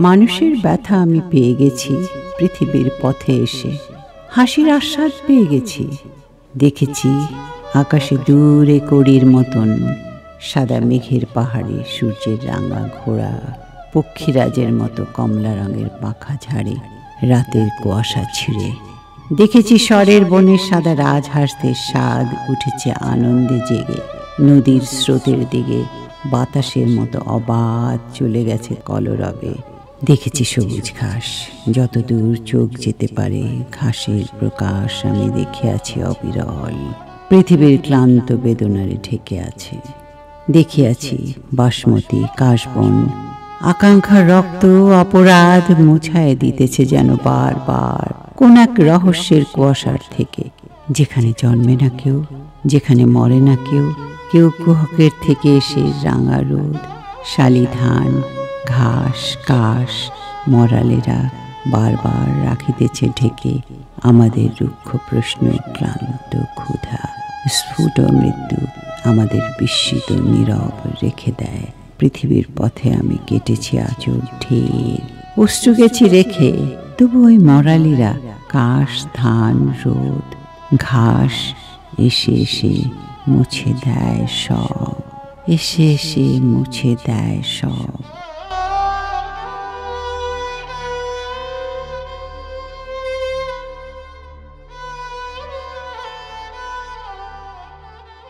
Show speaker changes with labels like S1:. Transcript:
S1: মানুষের ব্যথা আমি পেয়ে গেছি পৃথিবীর পথে এসে, হাসির আস্বাদ পেয়ে গেছি। দেখেছি আকাশে দূরে কড়ির মতন সাদা মেঘের পাহাড়ে সূর্যের রাঙা ঘোড়া, পক্ষীরাজের মতো কমলা রঙের পাখা ঝাড়ে রাতের কুয়াশা ছিঁড়ে। দেখেছি স্বরের বনের সাদা রাজহাঁসদের স্বাদ উঠেছে আনন্দে জেগে, নদীর স্রোতের দিকে বাতাসের মতো অবাধ চলে গেছে কলরবে। দেখেছি সবুজ ঘাস, যতদূর চোখ যেতে পারে ঘাসের প্রকাশ আমি দেখে আছি অবিরল, পৃথিবীর ক্লান্ত বেদনারে ঢেকে আছে। দেখিয়াছি বাসমতি কাশবন, আকাঙ্ক্ষার রক্ত অপরাধ মুছায় দিতেছে যেন বারবার কোন এক রহস্যের কুয়াশার থেকে, যেখানে জন্মে না কেউ, যেখানে মরে না কেউ। কেউ কুহকের থেকে এসে রাঙা রোদ, শালি ধান, ঘাস, কাশ, মরালেরা বারবার রাখিতেছে ঢেকে আমাদের রুক্ষ প্রশ্ন, ক্লান্ত ক্ষুধা, স্ফুট মৃত্যু আমাদের বিস্মিত নীরব রেখে দেয়। পৃথিবীর পথে আমি কেটেছি আঁচল ঢের, অশ্রু গেছি রেখে, তবু ওই মরালিরা কাশ, ধান, রোদ, ঘাস এসে এসে মুছে দেয় সব, এসে এসে মুছে দেয় সব।